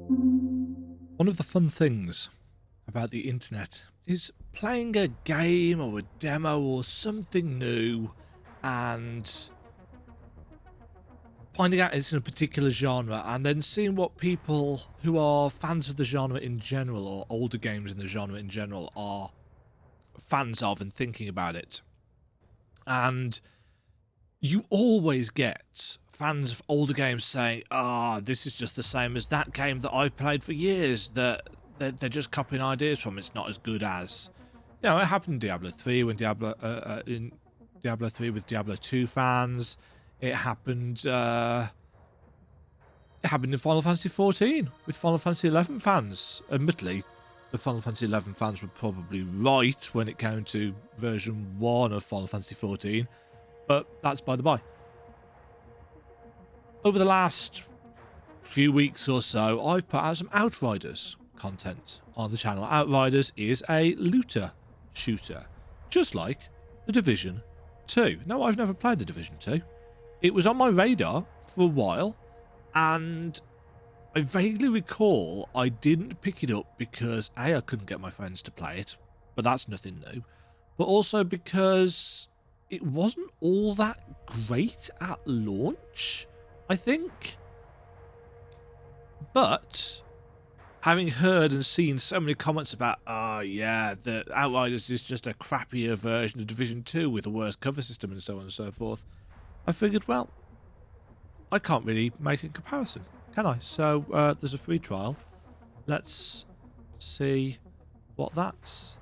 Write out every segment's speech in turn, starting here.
One of the fun things about the internet is playing a game or a demo or something new and finding out it's in a particular genre and then seeing what people who are fans of the genre in general or older games in the genre in general are fans of and thinking about it. And you always get fans of older games saying, this is just the same as that game that I've played for years, that they're just copying ideas from. It's not as good as... You know, it happened in Diablo 3 when in Diablo 3 with Diablo 2 fans. It happened in Final Fantasy 14 with Final Fantasy 11 fans. Admittedly, the Final Fantasy 11 fans were probably right when it came to version 1 of Final Fantasy 14, but that's by the by. Over the last few weeks or so, I've put out some Outriders content on the channel. Outriders is a looter shooter, just like The Division 2. No, I've never played The Division 2. It was on my radar for a while, and I vaguely recall I didn't pick it up because A, I couldn't get my friends to play it, but that's nothing new, but also because it wasn't all that great at launch, I think. But having heard and seen so many comments about, the Outriders is just a crappier version of Division 2 with a worse cover system and so on and so forth, I figured, well, I can't really make a comparison, can I? So there's a free trial. Let's see what that's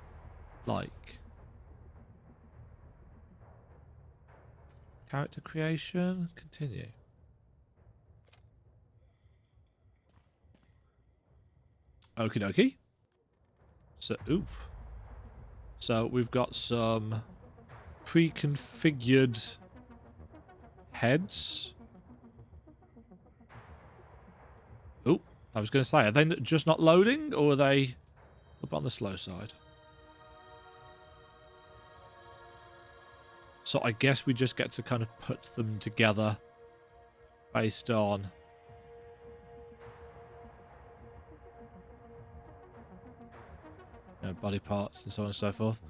like. Character creation, continue. Okie dokie. So we've got some pre-configured heads. I was going to say, are they just not loading, or are they up on the slow side? So I guess we just get to kind of put them together based on body parts and so on and so forth.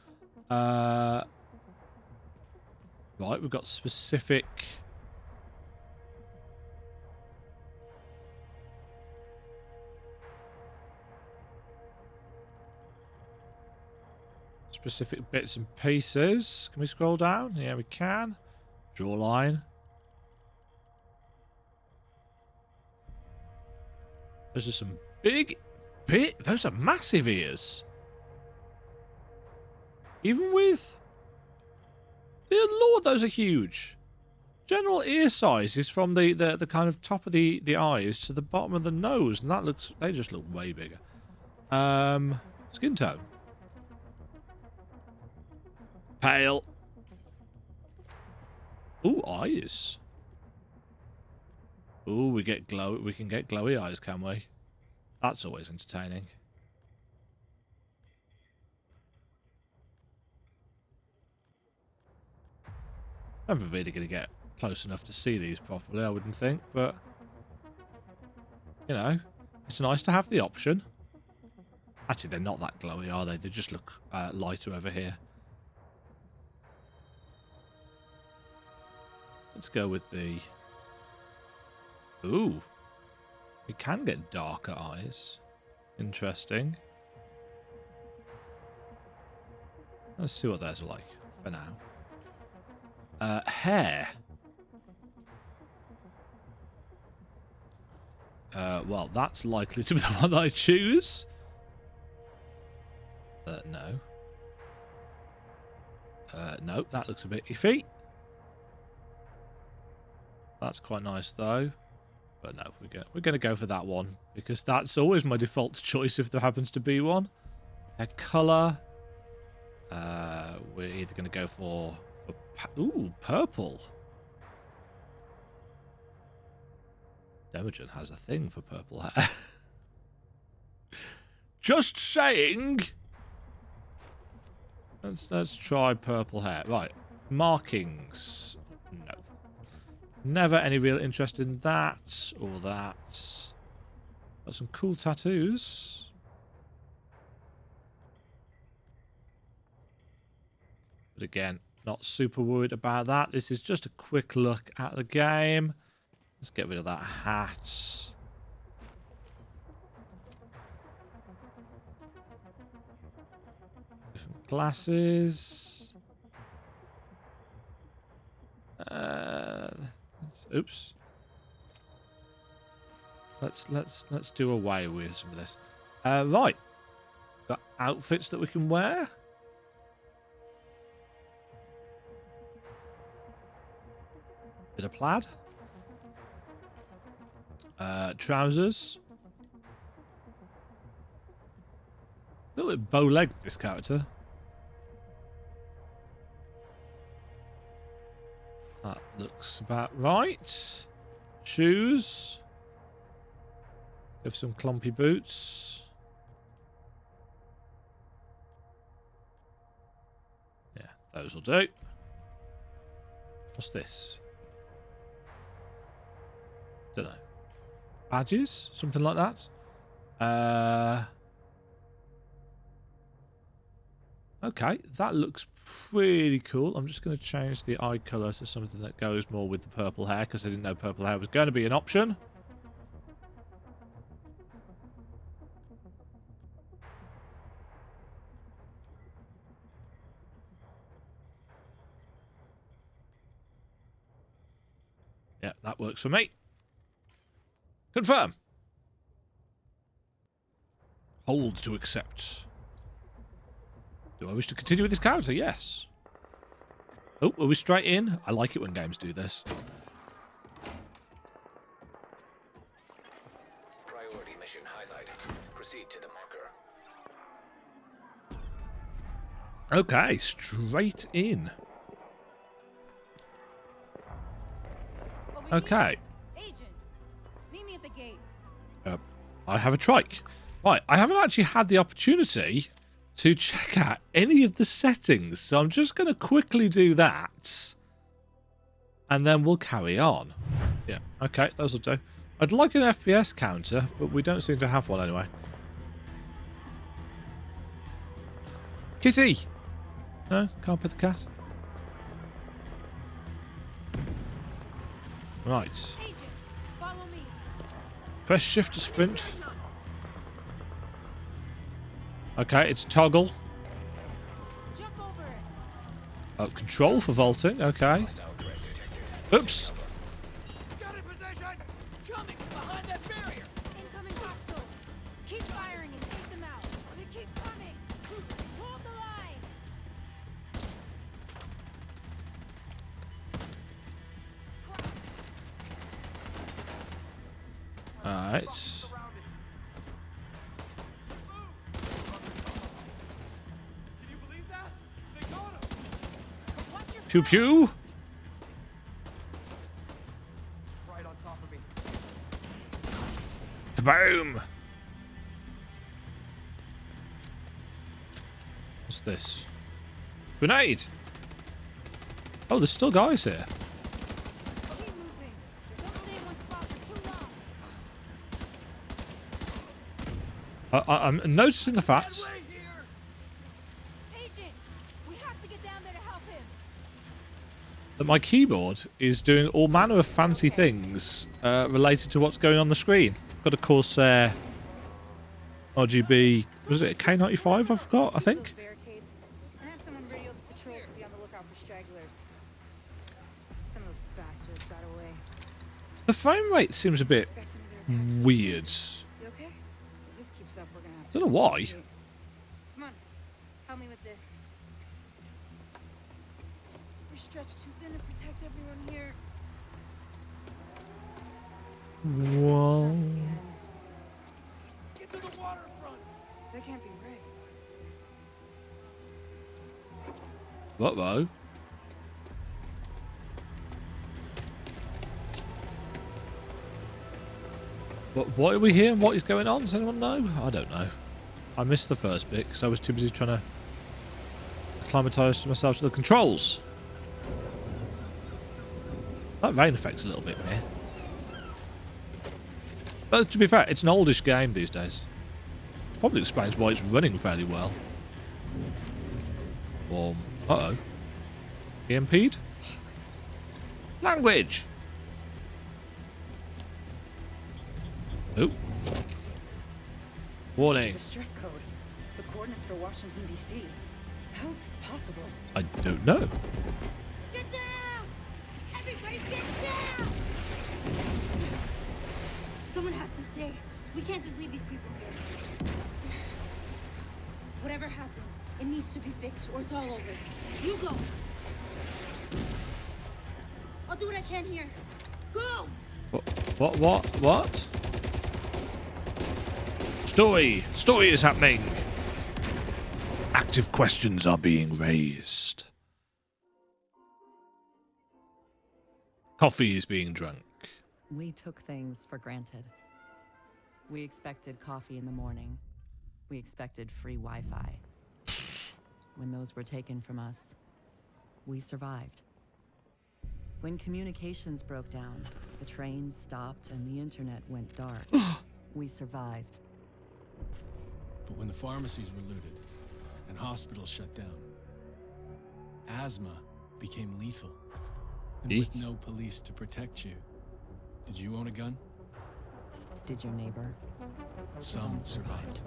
Right, we've got specific bits and pieces. Can we scroll down? Yeah, we can. Draw a line. Those are some those are massive ears. Even with... Dear Lord, those are huge. General ear size is from the kind of top of the eyes to the bottom of the nose, and they just look way bigger. Skin tone. Pale. Ooh, eyes. Ooh, we can get glowy eyes, can we? That's always entertaining. Never really going to get close enough to see these properly, I wouldn't think, but you know, it's nice to have the option. Actually, they're not that glowy, are they? They just look lighter over here. Let's go with the... Ooh. We can get darker eyes. Interesting. Let's see what those are like for now. Hair. Well, that's likely to be the one that I choose. No. No, that looks a bit iffy. That's quite nice, though. But no, we're going to go for that one, because that's always my default choice if there happens to be one. Their colour. We're either going to go for ooh, purple. Demajen has a thing for purple hair. Just saying. Let's try purple hair. Right. Markings. No. Never any real interest in that or that. Got some cool tattoos. But again, not super worried about that. This is just a quick look at the game. Let's get rid of that hat. Different glasses. Oops. Let's do away with some of this. Right. Got outfits that we can wear. Bit of plaid. Trousers. A little bit bow-legged, this character. That looks about right. Shoes. Give some clumpy boots. Yeah, those will do. What's this? Don't know. Badges? Something like that? Okay, that looks pretty cool. I'm just going to change the eye colour to something that goes more with the purple hair, because I didn't know purple hair was going to be an option. Yeah, that works for me. Confirm. Hold to accept. Do I wish to continue with this character? Yes. Oh, are we straight in? I like it when games do this. Priority mission highlighted. Proceed to the marker. Okay, straight in. Okay. Agent, meet me at the gate. I have a trike. Right, I haven't actually had the opportunity to check out any of the settings, so I'm just going to quickly do that, and then we'll carry on. Yeah, okay, those will do. I'd like an FPS counter, but we don't seem to have one anyway. Kitty! No, can't pet the cat. Right. Agent, follow me. Press shift to sprint. Okay, it's toggle. Jump over it. Control for vaulting. Okay. Oops. Got it, position! Coming behind that barrier! Incoming hostiles. Keep firing and take them out. They keep coming. Hold the line. All right. Pew pew. Right on top of me. Kaboom. What's this? Grenade. Oh, there's still guys here. Keep moving. Don't stay in one spot for too long. I'm noticing the fact Agent, we have to get down there to help him. that my keyboard is doing all manner of fancy things related to what's going on the screen. Got a Corsair RGB, was it a K95 I forgot, I think? Barricades, and have someone radio the patrols to be on the lookout for stragglers. Some of those bastards got away. The frame rate seems a bit Expecting their attacks. weird. You okay? If this keeps up, we're gonna have to. Don't know why. Come on, help me with this. We're stretched too thin to protect everyone here. Whoa. Again. Get to the waterfront! That can't be right. What though? Why are we here and what is going on? Does anyone know? I don't know. I missed the first bit because I was too busy trying to acclimatise myself to the controls. That rain effect's a little bit meh. But to be fair, it's an oldish game these days. Probably explains why it's running fairly well. Uh-oh. EMP'd? Language! Oh. Warning. Distress code. The coordinates for Washington, D.C. How is this possible? I don't know. Get down! Everybody get down! Someone has to stay. We can't just leave these people here. Whatever happened, it needs to be fixed or it's all over. You go. I'll do what I can here. Go! What? Story is happening. Active questions are being raised. Coffee is being drunk. We took things for granted. We expected coffee in the morning. We expected free Wi-Fi. When those were taken from us, we survived. When communications broke down, the trains stopped and the internet went dark, we survived. But when the pharmacies were looted and hospitals shut down, asthma became lethal. And with no police to protect you, did you own a gun? Did your neighbor? Some survived.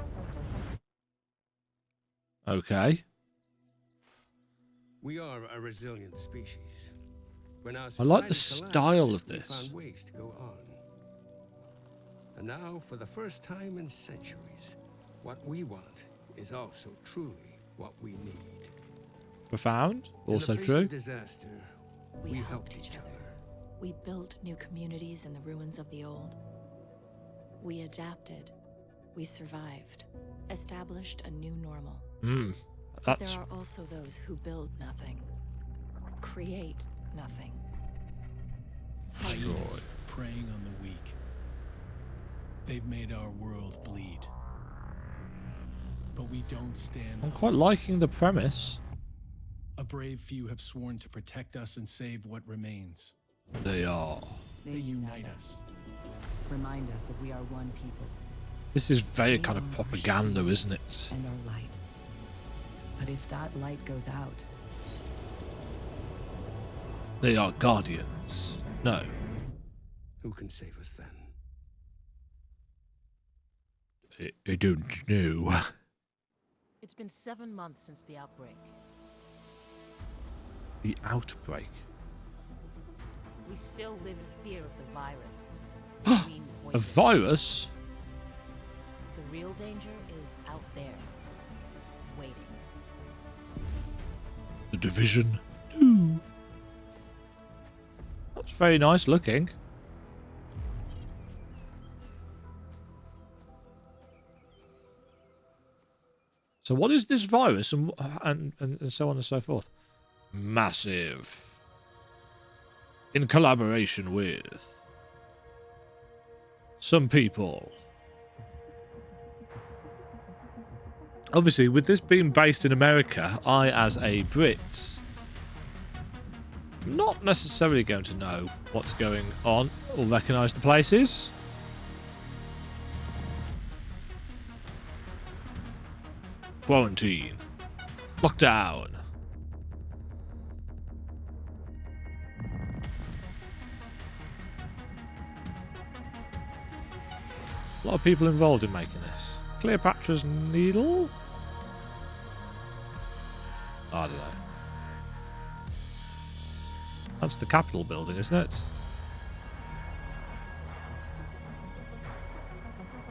Okay. We are a resilient species. When our I like the society style collapsed, of we this. found ways to go on. And now, for the first time in centuries, what we want is also truly what we need. Profound. Also in the face true. of disaster, we helped each other. We built new communities in the ruins of the old. We adapted. We survived. Established a new normal. But That's there are also those who build nothing. Create nothing. Hyenas preying on the weak. They've made our world bleed. But we don't stand I'm quite liking the premise. A brave few have sworn to protect us and save what remains. They are. They unite us. Remind us that we are one people This is very We kind are of propaganda, shield isn't it? and our light. But if that light goes out, They are guardians. No. Who can save us then? I don't know. It's been 7 months since the outbreak. The outbreak. We still live in fear of the virus. Green A poison. virus? The real danger is out there, waiting. The Division 2. That's very nice looking. So what is this virus and so on and so forth? Massive. In collaboration with some people. Obviously, with this being based in America, I, as a Brit, not necessarily going to know what's going on or recognise the places. Quarantine. Lockdown. A lot of people involved in making this. Cleopatra's Needle? I don't know. That's the Capitol building, isn't it?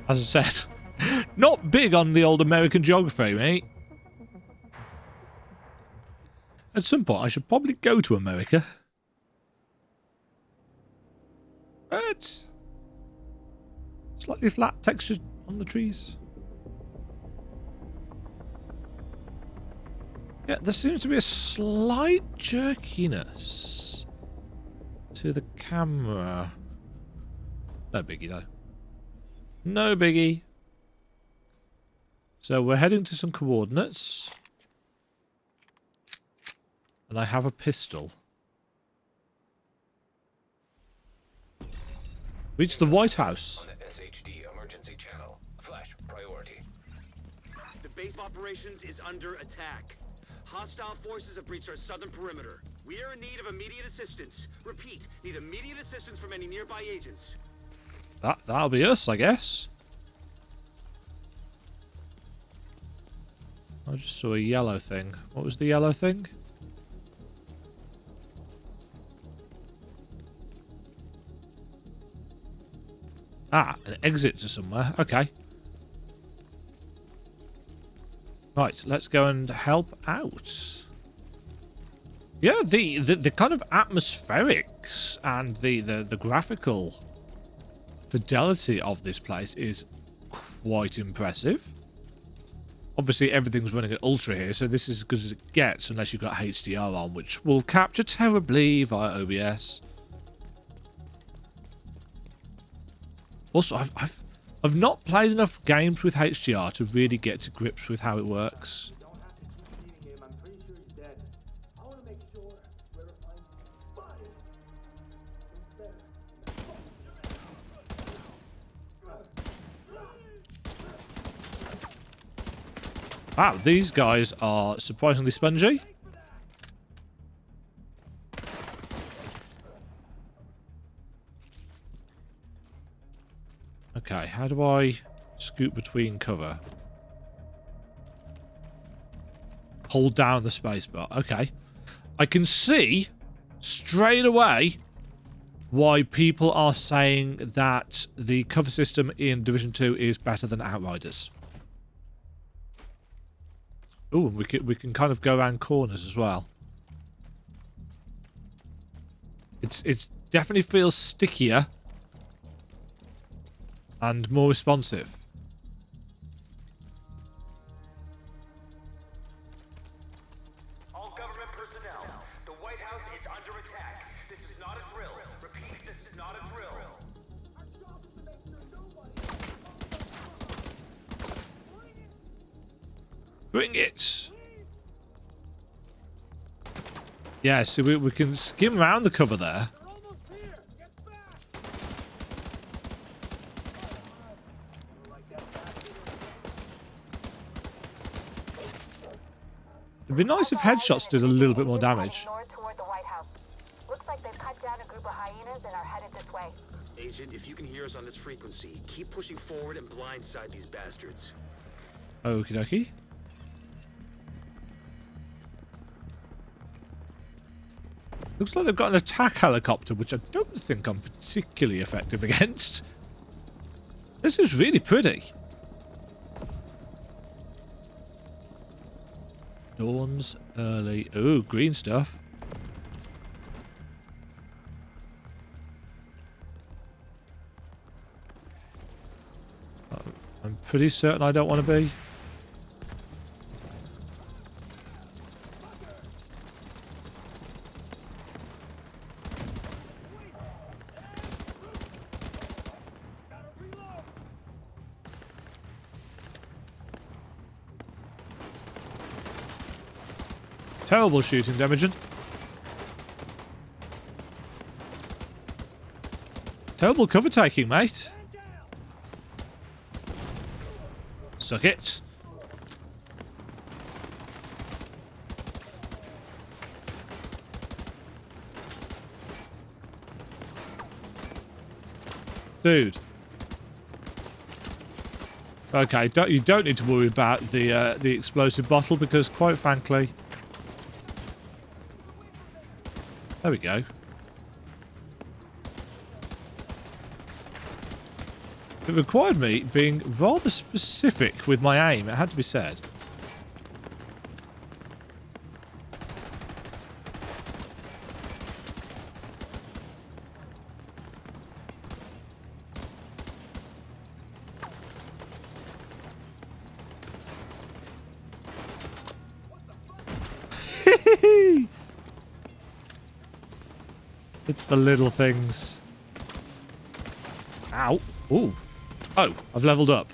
As I said, not big on the old American geography, mate. At some point, I should probably go to America. But slightly flat texture on the trees. Yeah, there seems to be a slight jerkiness to the camera. No biggie, though. No biggie. So we're heading to some coordinates. And I have a pistol. Reach the White House. On a SH HD emergency channel. Flash priority. The base of operations is under attack. Hostile forces have breached our southern perimeter. We are in need of immediate assistance. Repeat, need immediate assistance from any nearby agents. That'll be us, I guess. I just saw a yellow thing. What was the yellow thing? Ah, an exit to somewhere. Okay. Right, let's go and help out. Yeah, the kind of atmospherics and the graphical fidelity of this place is quite impressive. Obviously, everything's running at ultra here, so this is as good as it gets, unless you've got HDR on, which will capture terribly via OBS. Also, I've not played enough games with HDR to really get to grips with how it works. Wow, these guys are surprisingly spongy. Okay, how do I scoot between cover? Hold down the spacebar. Okay. I can see straight away why people are saying that the cover system in Division 2 is better than Outriders. Oh, we can kind of go around corners as well. It's definitely feels stickier and more responsive. All government personnel, the White House is under attack. This is not a drill. Repeat, this is not a drill. Bring it! Yeah, so we can skim around the cover there. It'd be nice if headshots did a little bit more damage. North toward the White House. Looks like they've cut down a group of hyenas and are headed this way. Agent, if you can hear us on this frequency, keep pushing forward and blindside these bastards. Okie dokie. Looks like they've got an attack helicopter, which I don't think I'm particularly effective against. This is really pretty. Dawn's early. Ooh, green stuff. I'm pretty certain I don't want to be. Terrible shooting, Demajen. Terrible cover taking, mate. Suck it. Dude. Okay, you don't need to worry about the explosive bottle because, quite frankly, there we go. It required me being rather specific with my aim, it had to be said. It's the little things. Ow. Ooh. Oh, I've leveled up.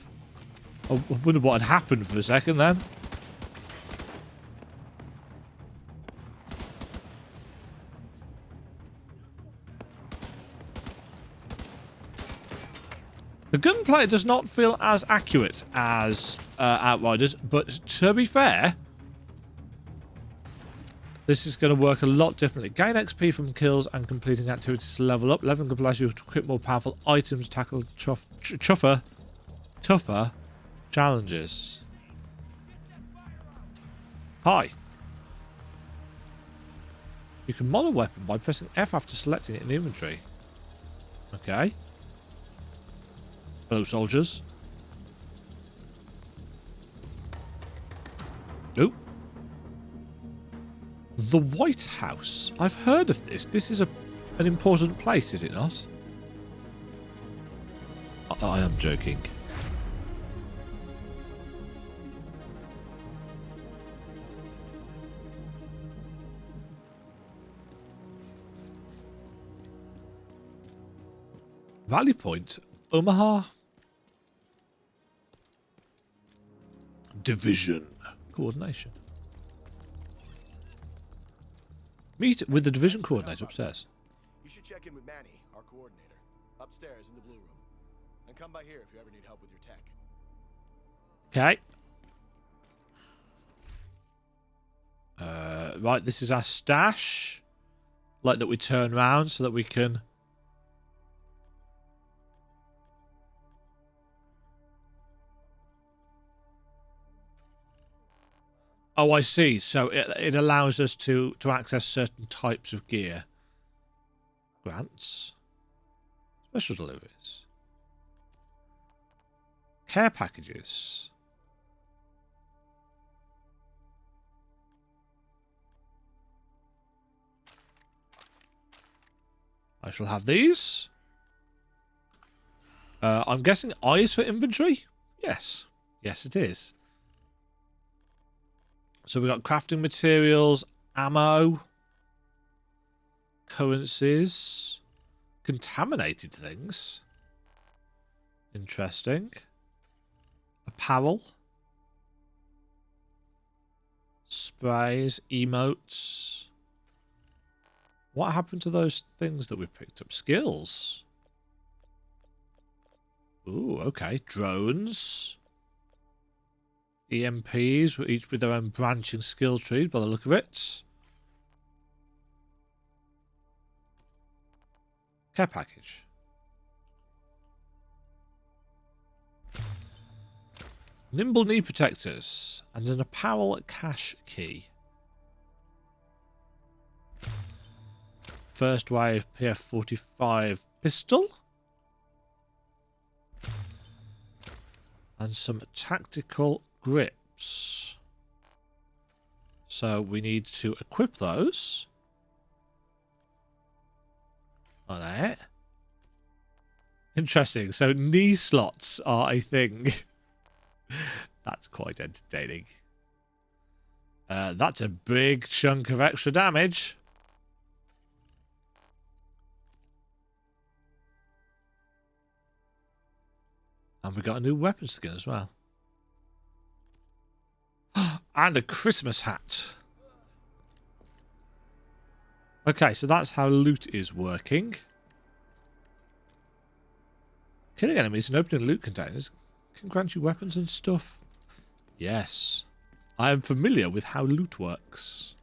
I wondered what had happened for a second then. gunplay does not feel as accurate as Outriders, but to be fair, this is going to work a lot differently. Gain XP from kills and completing activities to level up. Leveling up allows you to equip more powerful items, tackle tougher challenges. Hi. You can mod a weapon by pressing F after selecting it in the inventory. Okay. Hello, soldiers. Nope. The White House. I've heard of this. This is an important place, is it not? I am joking. Valley Point, Omaha. Division coordination. Meet with the division coordinator upstairs. You should check in with Manny, our coordinator, upstairs in the blue room. And come by here if you ever need help with your tech. Okay. Right, this is our stash. Like that we turn around so that we can... Oh, I see. So it allows us to access certain types of gear. Grants. Special deliveries. Care packages. I shall have these. I'm guessing I is for inventory? Yes. Yes, it is. So we've got crafting materials, ammo, currencies, contaminated things. Interesting. Apparel. Sprays, emotes. What happened to those things that we picked up? Skills. Ooh, okay. Drones. EMPs, each with their own branching skill tree by the look of it. Care package. Nimble knee protectors and an apparel cache key. First wave PF45 pistol. And some tactical grips. So we need to equip those. On there. Interesting. So knee slots are a thing. That's quite entertaining. That's a big chunk of extra damage. And we got a new weapon skin as well. And a Christmas hat. Okay, so that's how loot is working. Killing enemies and opening loot containers can grant you weapons and stuff. Yes. I am familiar with how loot works.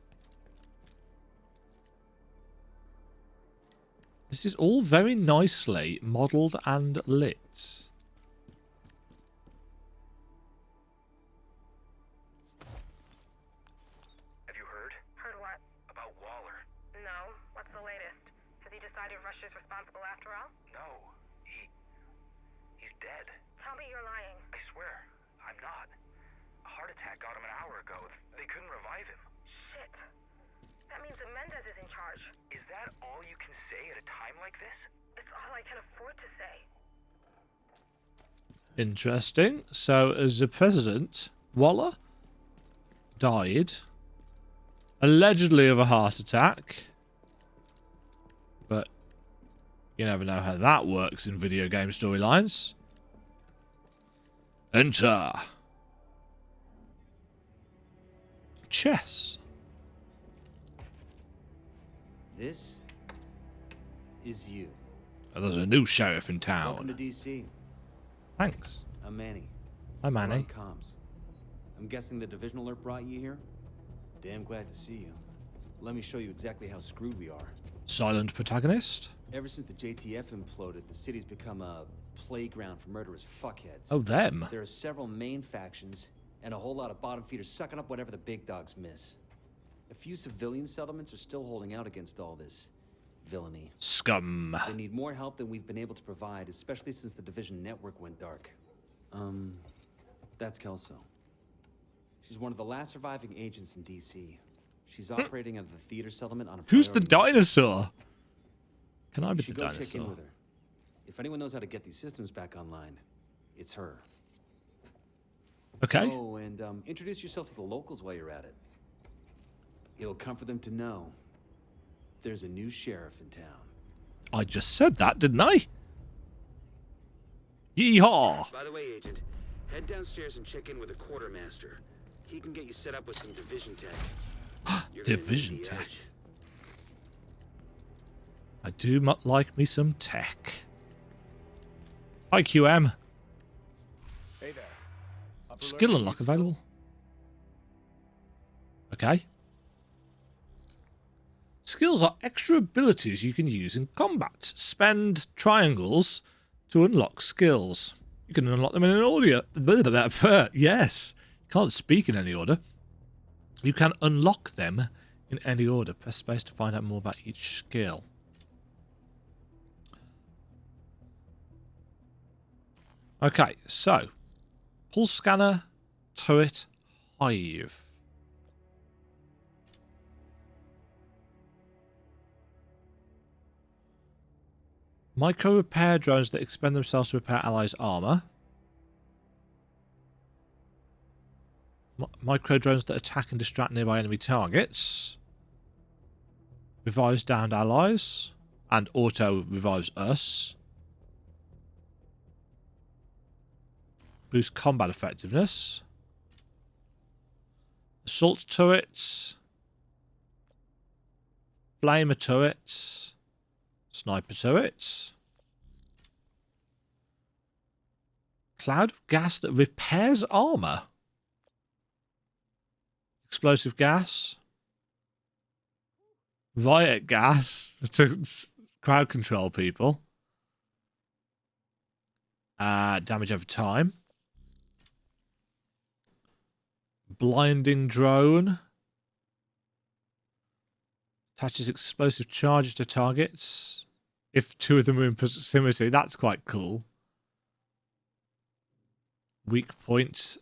This is all very nicely modelled and lit. Russia's responsible after all? No, he's dead. Tell me you're lying. I swear, I'm not. A heart attack got him an hour ago. They couldn't revive him. Shit. That means that Mendez is in charge. Is that all you can say at a time like this? It's all I can afford to say. Interesting. So, as the president, Waller, died, allegedly of a heart attack. But you never know how that works in video game storylines. Enter. Chess. This is you. Oh, there's a new sheriff in Welcome town. to DC. Thanks. I'm Manny. Hi, Manny. We're on comms. I'm guessing the division alert brought you here? Damn glad to see you. Let me show you exactly how screwed we are. Silent protagonist. Ever since the JTF imploded, the city's become a playground for murderous fuckheads. Oh, them. There are several main factions, and a whole lot of bottom feeders sucking up whatever the big dogs miss. A few civilian settlements are still holding out against all this villainy. Scum. They need more help than we've been able to provide, especially since the division network went dark. That's Kelso. She's one of the last surviving agents in DC. She's operating out of the theater settlement on a Who's the priority mission. dinosaur? Can I be You the should go check in dinosaur? with her. If anyone knows how to get these systems back online, it's her. Okay. Oh, and introduce yourself to the locals while you're at it. It'll comfort them to know there's a new sheriff in town. I just said that, didn't I? Yeehaw! By the way, Agent, head downstairs and check in with the quartermaster. He can get you set up with some division tech. You're gonna need Division the tech. edge. I do like me some tech. Hi, QM. Hey there. Up for Skill learning unlock new available. Okay. Skills are extra abilities you can use in combat. Spend triangles to unlock skills. You can unlock them in an order. Yes. Can't speak in any order. You can unlock them in any order. Press space to find out more about each skill. Okay, so pulse scanner, turret, hive. Micro repair drones that expend themselves to repair allies' armor. Micro drones that attack and distract nearby enemy targets. Revives downed allies. And auto revives us. Boost combat effectiveness. Assault turrets. Flamer turrets. Sniper turrets. Cloud of gas that repairs armor. Explosive gas. Riot gas to crowd control people. Damage over time. Blinding drone. Attaches explosive charges to targets. If two of them are in proximity, that's quite cool. Weak points.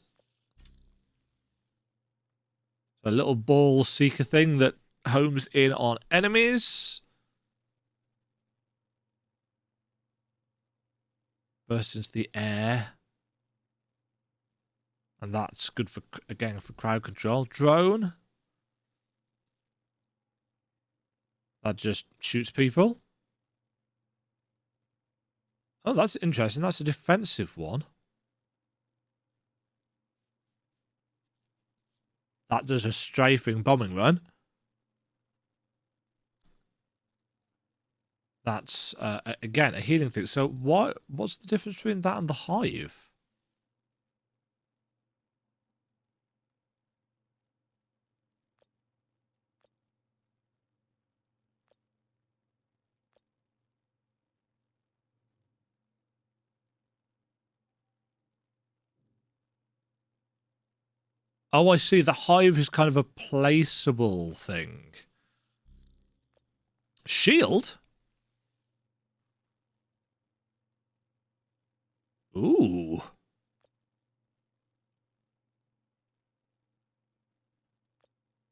A little ball seeker thing that homes in on enemies. Bursts into the air. And that's good for, again, for crowd control. Drone. That just shoots people. Oh, that's interesting. That's a defensive one. That does a strafing bombing run. That's, again, a healing thing. So what's the difference between that and the hive? Oh, I see. The hive is kind of a placeable thing. Shield? Ooh.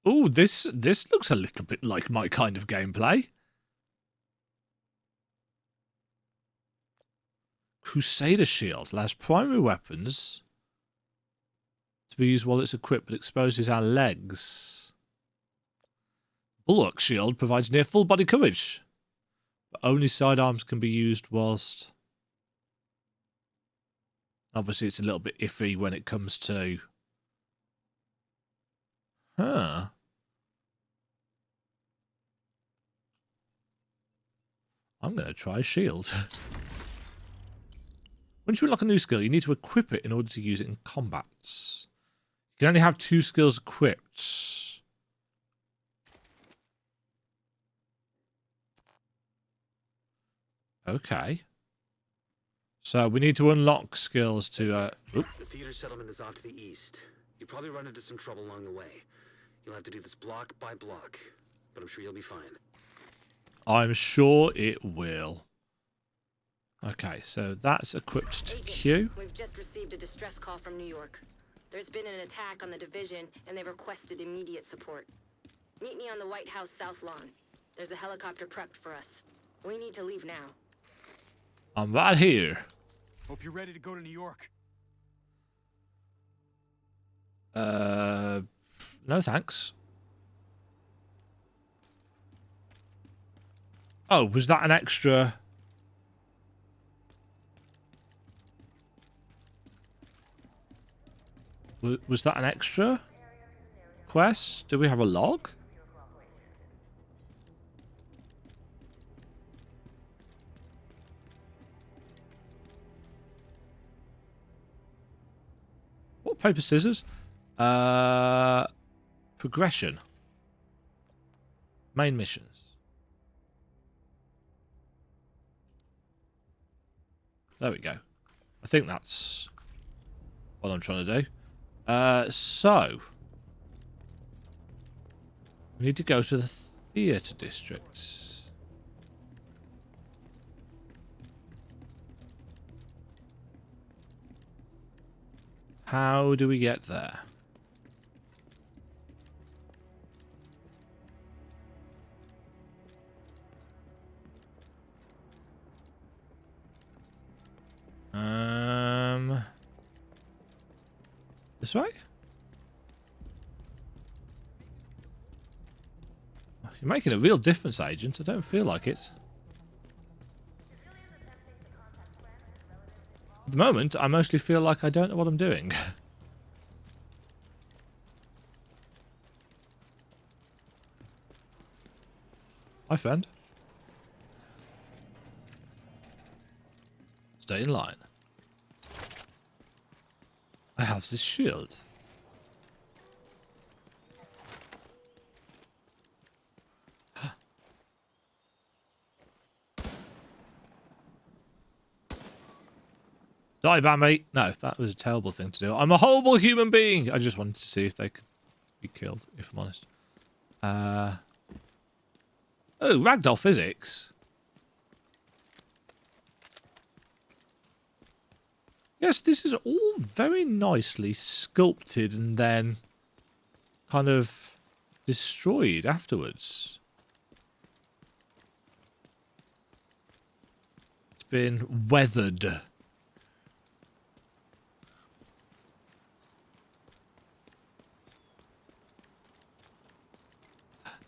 Ooh, this looks a little bit like my kind of gameplay. Crusader Shield allows primary weapons to be used while it's equipped, but exposes our legs. Bulwark Shield provides near full body coverage, but only sidearms can be used whilst... Obviously, it's a little bit iffy when it comes to... Huh. I'm going to try Shield. Once you unlock a new skill, you need to equip it in order to use it in combats. You can only have 2 skills equipped. Okay. So we need to unlock skills to... The theater settlement is off to the east. You probably run into some trouble along the way. You'll have to do this block by block, but I'm sure you'll be fine. I'm sure it will. Okay, so that's equipped to Q. We've just received a distress call from New York. There's been an attack on the division, and they've requested immediate support. Meet me on the White House South Lawn. There's a helicopter prepped for us. We need to leave now. I'm right here. Hope you're ready to go to New York. No thanks. Oh, was that an extra... Was that an extra quest? Do we have a log? What, paper, scissors? Progression. Main missions. There we go. I think that's what I'm trying to do. So we need to go to the theatre districts. How do we get there? This way? You're making a real difference, Agent. I don't feel like it. At the moment, I mostly feel like I don't know what I'm doing. Hi, friend. Stay in line. I have this shield. Die, Bambi! No, that was a terrible thing to do. I'm a horrible human being! I just wanted to see if they could be killed, if I'm honest. Oh, ragdoll physics. Yes, this is all very nicely sculpted and then kind of destroyed afterwards. It's been weathered.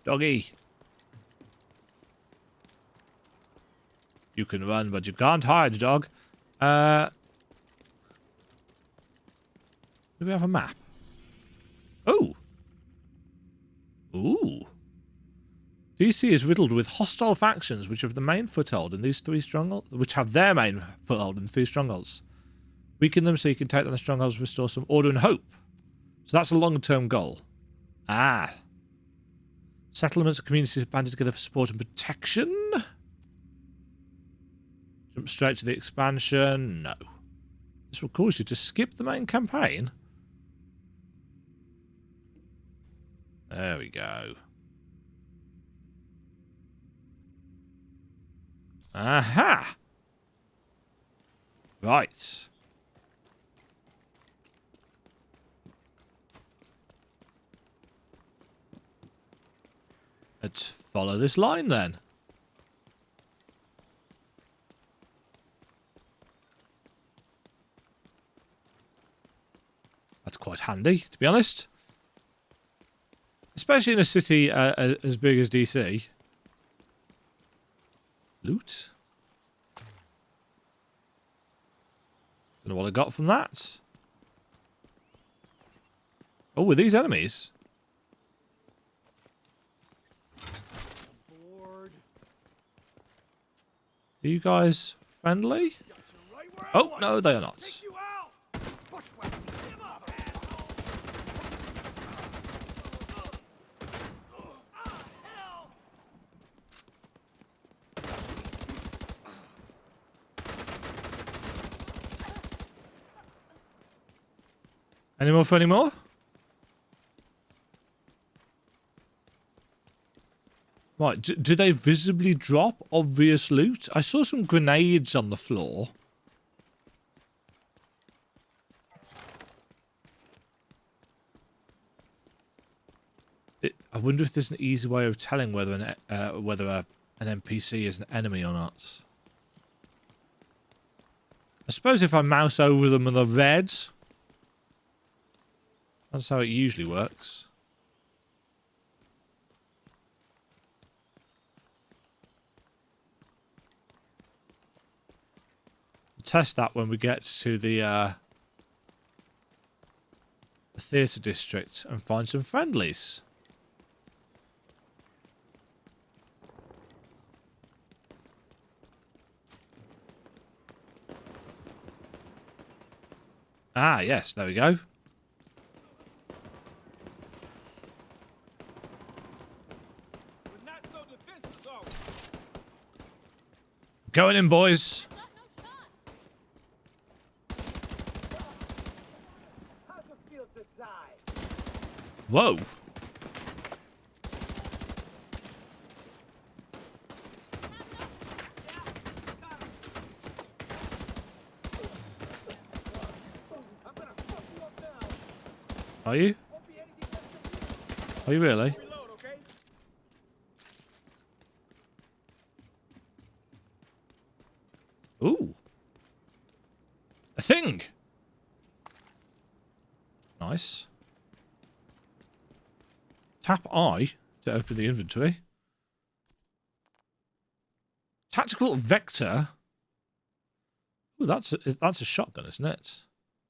Doggy. You can run, but you can't hide, dog. Do we have a map? Oh. Ooh. DC is riddled with hostile factions which have the main foothold in these 3 strongholds, which have their main foothold in 3 strongholds. Weaken them so you can take down the strongholds and restore some order and hope. So that's a long-term goal. Ah. Settlements and communities banded together for support and protection. Jump straight to the expansion. No. This will cause you to skip the main campaign. There we go. Aha! Right. Let's follow this line then. That's quite handy, to be honest. Especially in a city as big as DC. Loot. Don't know what I got from that. Oh, were these enemies? Are you guys friendly? Oh, no, they are not. Any more for any more? Right, do they visibly drop obvious loot? I saw some grenades on the floor. I wonder if there's an easy way of telling whether an NPC is an enemy or not. I suppose if I mouse over them and they're red, that's how it usually works. We'll test that when we get to the theatre district and find some friendlies. Ah, yes, there we go. Going in, boys. Whoa. Are you? Are you really? Ooh. A thing. Nice. Tap I to open the inventory. Tactical vector. Ooh, that's a shotgun, isn't it?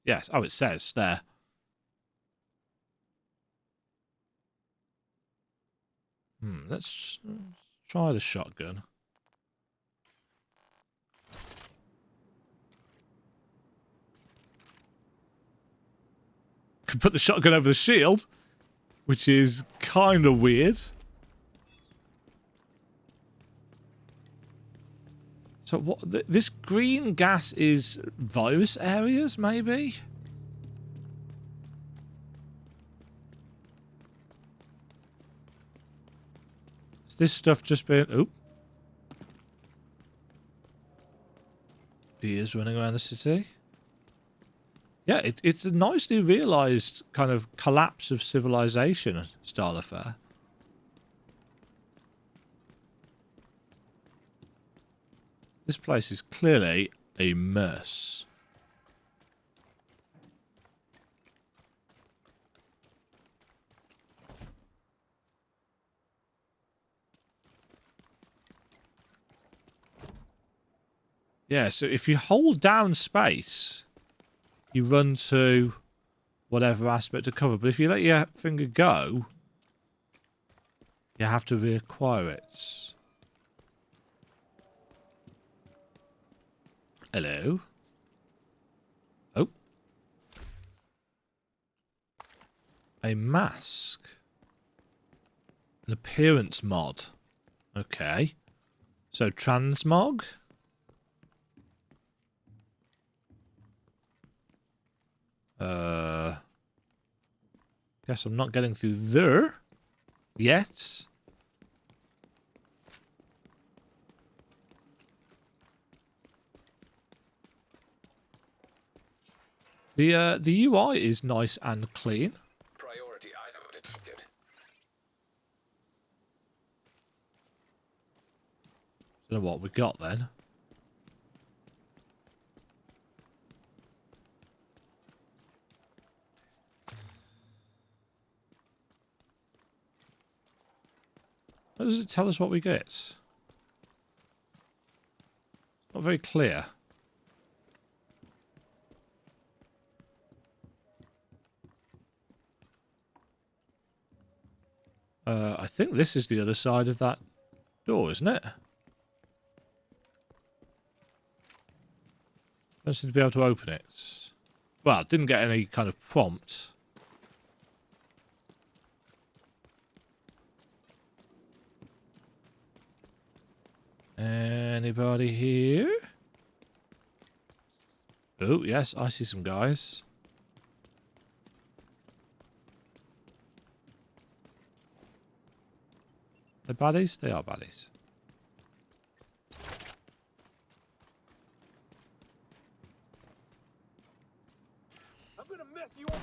Yes. Oh, it says there. Let's try the shotgun. Could put the shotgun over the shield, which is kind of weird. So what? This green gas is virus areas, maybe? Has this stuff just been... Oop. Deers running around the city. Yeah, it's a nicely realised kind of collapse of civilization style affair. This place is clearly a mess. Yeah, so if you hold down space, you run to whatever aspect of cover. But if you let your finger go, you have to reacquire it. Hello? Oh. A mask. An appearance mod. Okay. So transmog? Guess I'm not getting through there yet. The UI is nice and clean. Priority item detected. Don't know what we got then. What does it tell us what we get? It's not very clear. I think this is the other side of that door, isn't it? Don't seem to be able to open it. Well, didn't get any kind of prompt. Anybody here? Oh, yes, I see some guys. They're baddies? They are baddies. I'm gonna mess you up.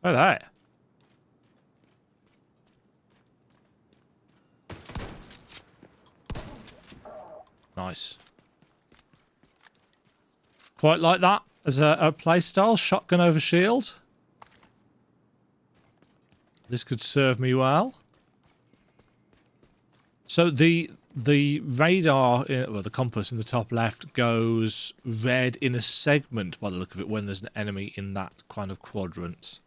Oh, that. Nice. Quite like that as a play style, shotgun over shield. This could serve me well. So the radar, well, the compass in the top left goes red in a segment by the look of it when there's an enemy in that kind of quadrant.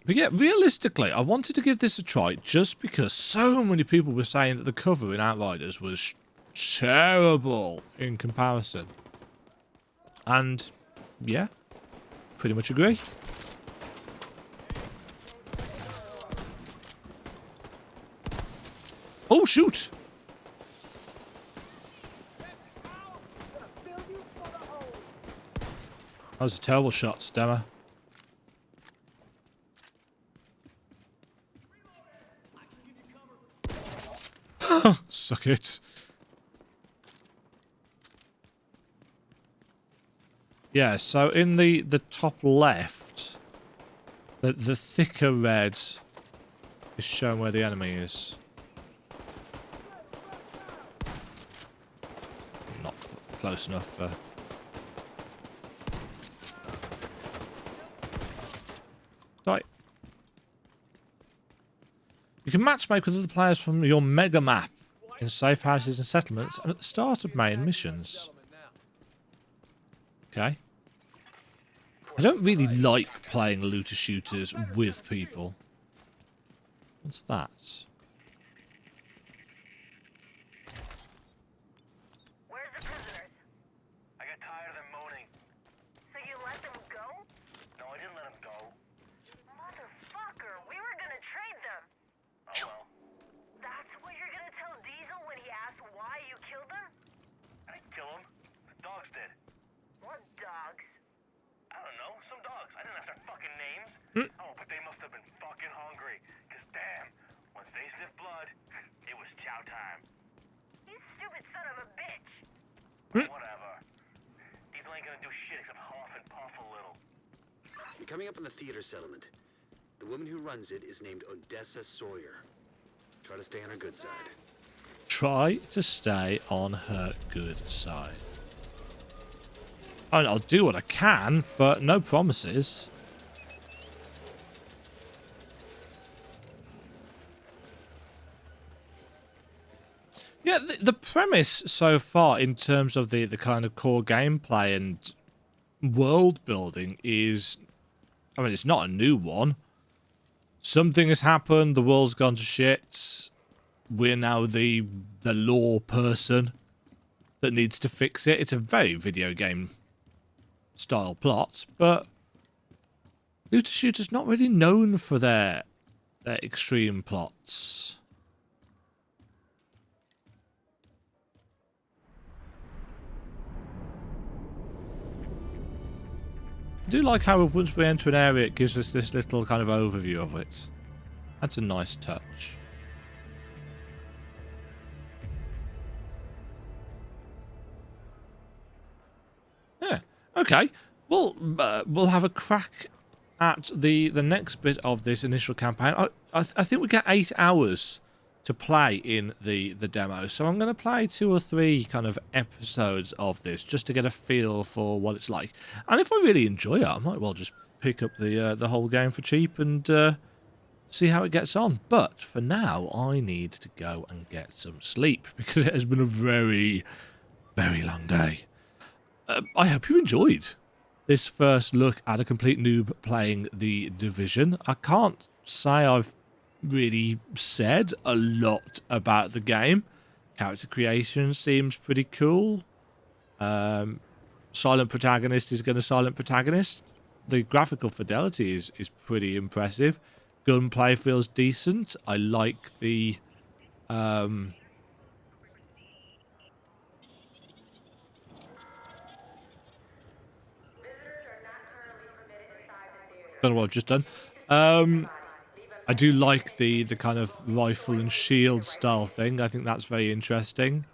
But yeah, realistically, I wanted to give this a try just because so many people were saying that the cover in Outriders was terrible in comparison. And, yeah, pretty much agree. Oh, shoot! That was a terrible shot, Stemmer. Suck it. Yeah, so in the top left, the thicker red is showing where the enemy is. Not close enough for... Right. You can matchmake with other players from your mega map in safe houses and settlements and at the start of main missions. Okay. I don't really like playing looter shooters with people. What's that? Where's the prisoners? I got tired of them moaning. So you let them go? No, I didn't let them go. Motherfucker, we were gonna trade them. Oh well. That's what you're gonna tell Diesel when he asks why you killed them? I didn't kill them. The dogs did. What dogs? I don't know. Some dogs. I didn't ask their fucking names. Oh, but they must have been fucking hungry. Cause damn, once they sniffed blood, it was chow time. You stupid son of a bitch. Whatever. Diesel ain't gonna do shit except huff and puff a little. You're coming up on the theater settlement. The woman who runs it is named Odessa Sawyer. Try to stay on her good side. Try to stay on her good side. I mean, I'll do what I can, but no promises. Yeah, the premise so far in terms of the kind of core gameplay and world building is, I mean, it's not a new one. Something has happened, the world's gone to shit. We're now the law person that needs to fix it. It's a very video game style plot, but looter shooters not really known for their extreme plots. I do like how once we enter an area, it gives us this little kind of overview of it. That's a nice touch. Yeah. Okay. Well, we'll have a crack at the next bit of this initial campaign. I think we get 8 hours to play in the demo, so I'm going to play 2 or 3 kind of episodes of this just to get a feel for what it's like. And if I really enjoy it, I might well just pick up the whole game for cheap and see how it gets on. But for now, I need to go and get some sleep because it has been a very, very long day. I hope you enjoyed this first look at a complete noob playing The Division. I can't say I've really said a lot about the game. Character creation seems pretty cool. Silent protagonist is going to silent protagonist. The graphical fidelity is pretty impressive. Gunplay feels decent. I like the don't know what I've just done. I do like the kind of rifle and shield style thing. I think that's very interesting.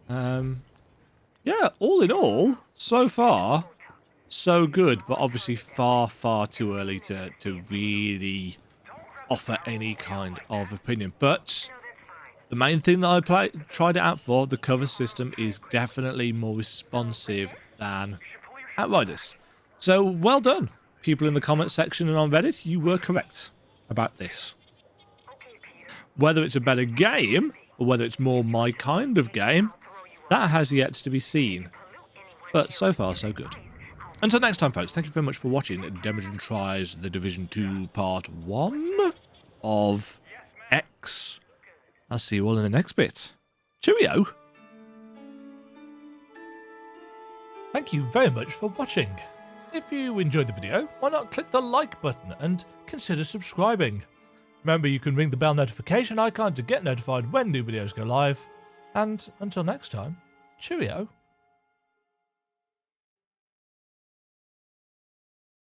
Yeah, all in all, so far, so good. But obviously far, far too early to really offer any kind of opinion. But the main thing that I tried it out for, the cover system, is definitely more responsive than Outriders. So well done, people in the comment section and on Reddit. You were correct about this. Whether it's a better game or whether it's more my kind of game, that has yet to be seen. But so far, so good. Until next time, folks, thank you very much for watching Demajen Tries The Division 2 Part 1 of X. I'll see you all in the next bit. Cheerio! Thank you very much for watching. If you enjoyed the video, why not click the like button and consider subscribing. Remember, you can ring the bell notification icon to get notified when new videos go live. And until next time, cheerio.